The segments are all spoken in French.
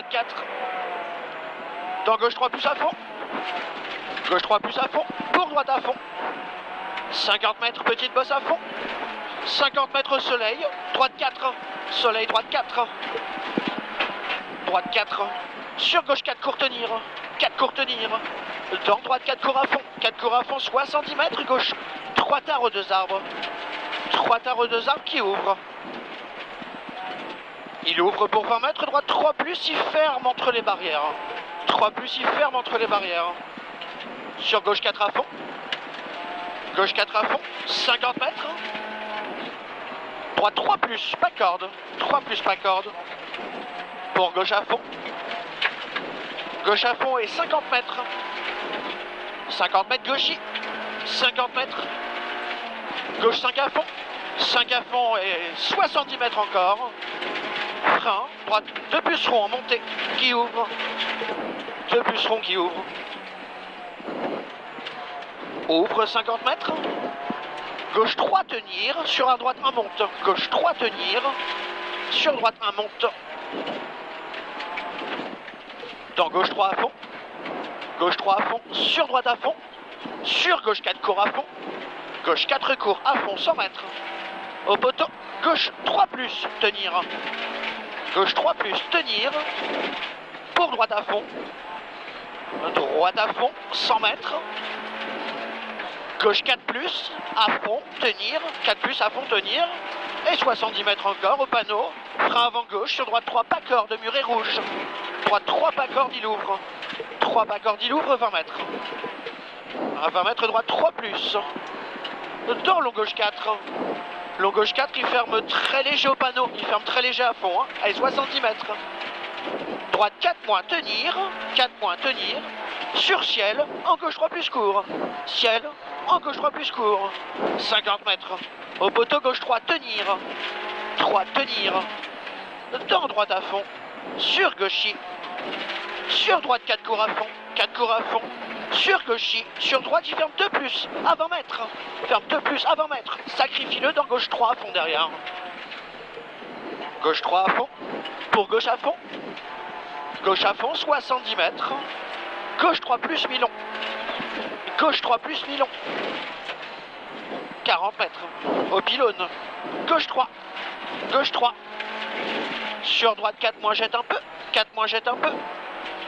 4. Dans gauche 3 plus à fond. Gauche 3 plus à fond. Pour droite à fond. 50 mètres, petite bosse à fond. 50 mètres soleil. Droite 4. Soleil, droite 4. Droite 4. Sur gauche 4 court tenir. 4 court tenir. Dans droite 4 court à fond. 4 court à fond, 70 mètres. Gauche 3 tares aux 2 arbres. 3 tares aux 2 arbres qui ouvrent. Il ouvre pour 20 mètres. Droite 3 plus, il ferme entre les barrières. 3 plus, il ferme entre les barrières. Sur gauche 4 à fond. Gauche 4 à fond. 50 mètres. Droite 3 plus, pas corde. 3 plus, pas corde. Pour gauche à fond. Gauche à fond et 50 mètres. 50 mètres gauchis. 50 mètres. Gauche 5 à fond. 5 à fond et 70 mètres encore. Frein. Droite. 2 pucerons en montée qui ouvrent. 2 pucerons qui ouvrent. Ouvre 50 mètres. Gauche 3 tenir. Sur un droite 1 monte. Gauche 3 tenir. Sur droite 1 monte. Dans gauche 3 à fond. Gauche 3 à fond. Sur droite à fond. Sur gauche 4 court à fond. Gauche 4 court à fond 100 mètres. Au poteau. Gauche 3 plus tenir. Gauche 3 plus tenir. Pour droite à fond. Droite à fond 100 mètres. Gauche 4 plus à fond tenir. 4 plus à fond tenir. Et 70 mètres encore au panneau. Frein avant gauche sur droite 3 pas corde, muret rouge. Droite 3 pas corde, il ouvre. 3 pas corde, il ouvre 20 mètres. À 20 mètres, droite 3 plus. Dans long gauche 4. Long gauche 4, il ferme très léger au panneau. Il ferme très léger à fond. Hein. Allez, 70 mètres. Droite 4 moins tenir. 4 moins tenir. Sur ciel, en gauche 3 plus court. Ciel, en gauche 3 plus court. 50 mètres. Au poteau gauche 3 tenir. 3 tenir. Dans droite à fond. Sur gauchis. Sur droite 4 court à fond. 4 court à fond. Sur gauchis. Sur droite il ferme 2 plus à 20 mètres. Ferme 2 plus à 20 mètres. Sacrifie-le dans gauche 3 à fond derrière. Gauche 3 à fond. Pour gauche à fond. Gauche à fond 70 mètres. Gauche 3 plus mi-long. Gauche 3 plus mi-long. 40 mètres. Au pylône. Gauche 3. Gauche 3. Sur droite 4 moins jette un peu. 4 moins jette un peu.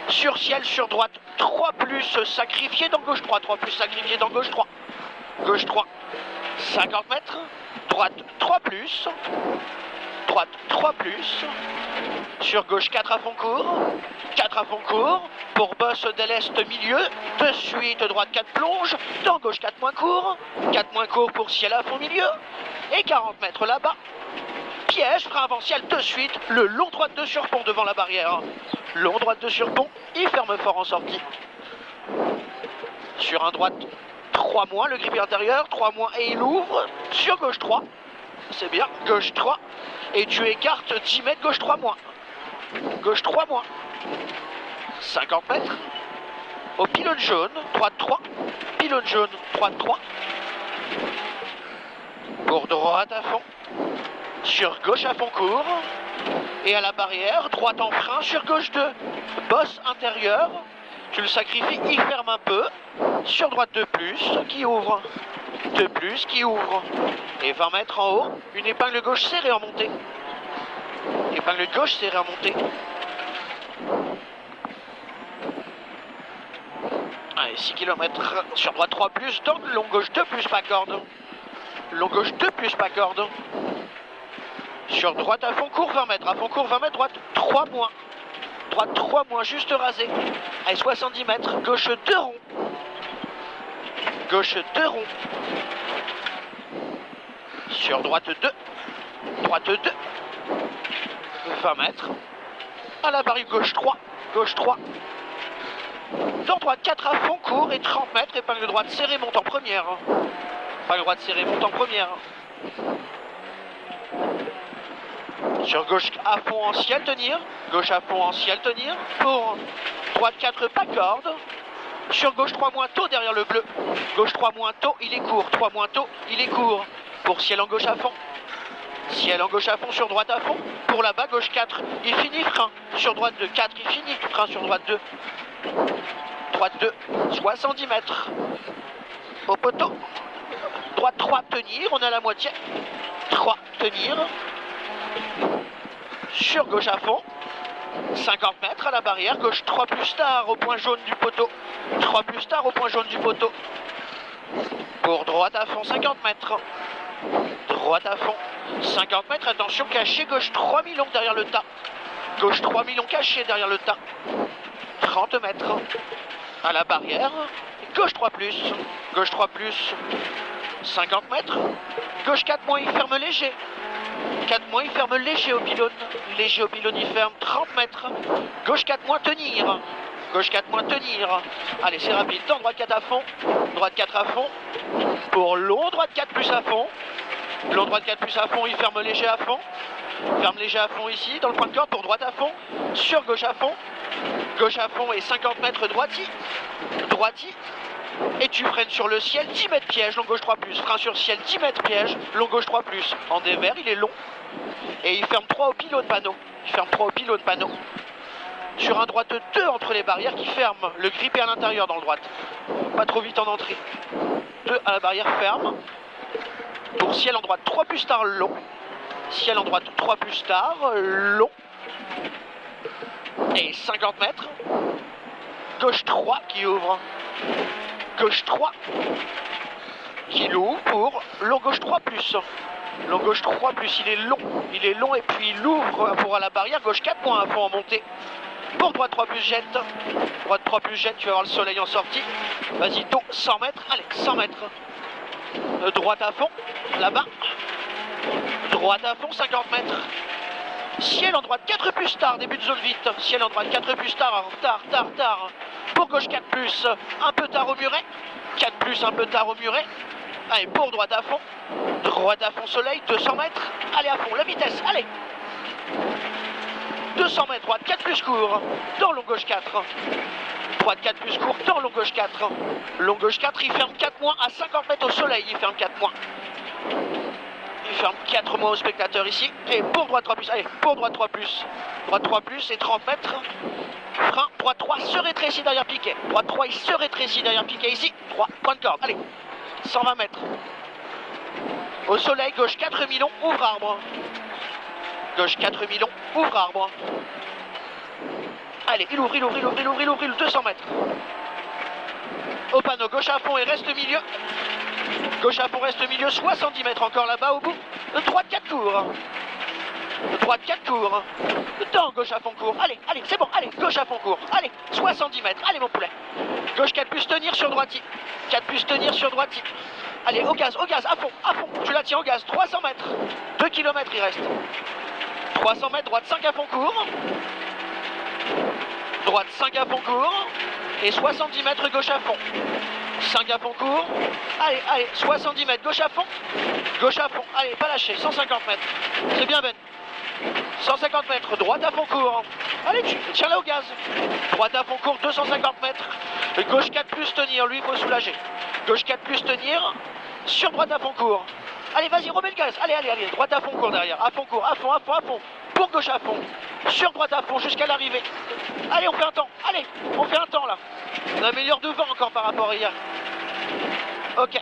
Sur ciel, sur droite 3 plus sacrifié dans gauche 3. 3 plus sacrifié dans gauche 3. Gauche 3. 50 mètres. Droite 3 plus. Droite 3 plus. Sur gauche 4 à fond court. 4 à fond court. Pour bosse dès l'est milieu. De suite droite 4 plonge. Dans gauche 4 moins court. 4 moins court pour ciel à fond milieu. Et 40 mètres là-bas. Piège, frein avant ciel de suite. Le long droite de surpont devant la barrière. Long droite de surpont. Il ferme fort en sortie. Sur un droite 3 moins. Le grippier intérieur. 3 moins et il ouvre. Sur gauche 3. C'est bien. Gauche 3. Et tu écartes 10 mètres. Gauche 3 moins. Gauche 3 moins. 50 mètres. Au pylône jaune. Droite 3. Pylône jaune. Droite 3. Pour droite à fond. Sur gauche à fond court. Et à la barrière. Droite en frein. Sur gauche 2. Bosse intérieur. Tu le sacrifies. Il ferme un peu. Sur droite 2 plus. Qui ouvre. 2 plus qui ouvre. Et 20 mètres en haut. Une épingle gauche serrée en montée. Épingle gauche serrée en montée. Allez, 6 km. Sur droite 3 plus. D'angle. Long gauche 2 plus pas corde. Long gauche 2 plus pas corde. Sur droite à fond court 20 mètres. À fond court 20 mètres. Droite 3 moins. Droite 3 moins. Juste rasé. Allez, 70 mètres. Gauche 2 ronds. Gauche 2 ronds. Sur droite 2. Droite 2. 20 mètres. À la barrière gauche 3. Gauche 3. Dans droite 4 à fond court et 30 mètres. Épingle droite serrée monte en première. Épingle droite serrée monte en première. Sur gauche à fond en ciel tenir. Gauche à fond en ciel tenir. Pour droite 4 pas corde. Sur gauche 3 moins tôt derrière le bleu. Gauche 3 moins tôt, il est court. 3 moins tôt, il est court. Pour ciel en gauche à fond. Ciel en gauche à fond, sur droite à fond. Pour là-bas, gauche 4. Il finit, frein. Sur droite 2, 4. Il finit, frein sur droite 2. Droite 2, 70 mètres. Au poteau. Droite 3, tenir. On est à la moitié. 3, tenir. Sur gauche à fond. 50 mètres à la barrière. Gauche 3 plus tard au point jaune du poteau. 3 plus tard au point jaune du poteau. Pour droite à fond, 50 mètres. Droite à fond, 50 mètres. Attention, caché, gauche 3 millions derrière le tas. Gauche 3 millions caché derrière le tas. 30 mètres. À la barrière. Gauche 3 plus. Gauche 3 plus. 50 mètres. Gauche 4 moins, il ferme léger. 4 moins, il ferme léger au pylône. Léger au pylône, il ferme 30 mètres. Gauche 4 moins, tenir. Gauche 4 moins, tenir. Allez, c'est rapide. Dans droite 4 à fond. Droite 4 à fond. Pour long, droite 4 plus à fond. Long, droite 4 plus à fond, il ferme léger à fond. Ferme léger à fond ici, dans le point de corde pour droite à fond. Sur gauche à fond. Gauche à fond et 50 mètres droiti. Droiti. Et tu freines sur le ciel, 10 mètres piège, long gauche 3 plus. Frein sur ciel, 10 mètres piège, long gauche 3 plus. En dévers, il est long. Et il ferme 3 au pylône panneau. Il ferme 3 au pylône panneau. Sur un droite 2 entre les barrières qui ferme. Le grip est à l'intérieur dans le droite. Pas trop vite en entrée. 2 à la barrière ferme. Pour ciel en droite 3 plus tard long. Ciel en droite 3 plus tard long. Et 50 mètres. Gauche 3 qui ouvre. Gauche 3 qui l'ouvre pour long gauche 3 plus. Long gauche 3 plus, il est long et puis il ouvre pour à la barrière. Gauche 4 points à fond en montée. Pour droite 3 plus jette. Droite 3 plus jette, tu vas voir le soleil en sortie. Vas-y, dos 100 mètres. Allez, 100 mètres. Droite à fond, là-bas. Droite à fond, 50 mètres. Ciel en droite 4 plus tard, début de zone vite. Ciel en droite 4 plus tard, tard. Pour gauche 4 plus, un peu tard au muret. 4 plus, un peu tard au muret. Allez, pour droite à fond. Droite à fond, soleil, 200 mètres. Allez à fond, la vitesse, allez. 200 mètres, droite 4 plus court. Dans long gauche 4. Droite 4 plus court, dans long gauche 4. Long gauche 4, il ferme 4 moins à 50 mètres au soleil, il ferme 4 moins. Il ferme 4 moins au spectateur ici. Et pour droite 3 plus, allez, pour droite 3 plus. Droite 3 plus et 30 mètres. Frein, droite 3 se rétrécit derrière piquet. Droite 3, il se rétrécit derrière piquet ici. 3, point de corde, allez. 120 mètres. Au soleil, gauche 4 millions, ouvre arbre. Gauche 4 millions, ouvre arbre. Allez, il ouvre, 200 mètres. Au panneau, gauche à fond et reste milieu. Gauche à fond, reste milieu, 70 mètres encore là-bas au bout. Droite 4 tours. Droite 4 tours. Dans gauche à fond court. Allez, c'est bon, allez, gauche à fond court. Allez, 70 mètres, allez mon poulet. Gauche 4 plus tenir sur droiti. 4 plus tenir sur droiti. Allez, au gaz, à fond. Tu la tiens au gaz, 300 mètres. 2 km il reste. 300 mètres, droite 5 à fond court. Droite 5 à fond court. Et 70 mètres gauche à fond. 5 à fond court. Allez, 70 mètres gauche à fond. Gauche à fond, allez, pas lâcher, 150 mètres. C'est bien Ben. 150 mètres, droite à fond court. Allez, tiens-la au gaz. Droite à fond court, 250 mètres. Gauche 4 plus tenir, lui il faut soulager. Gauche 4 plus tenir. Sur droite à fond court. Allez, vas-y, remets le gaz. Allez, droite à fond court derrière. À fond court, à fond. Pour gauche à fond. Sur droite à fond jusqu'à l'arrivée. Allez, on fait un temps. Allez, on fait un temps là. On améliore de vent encore par rapport à hier. Ok.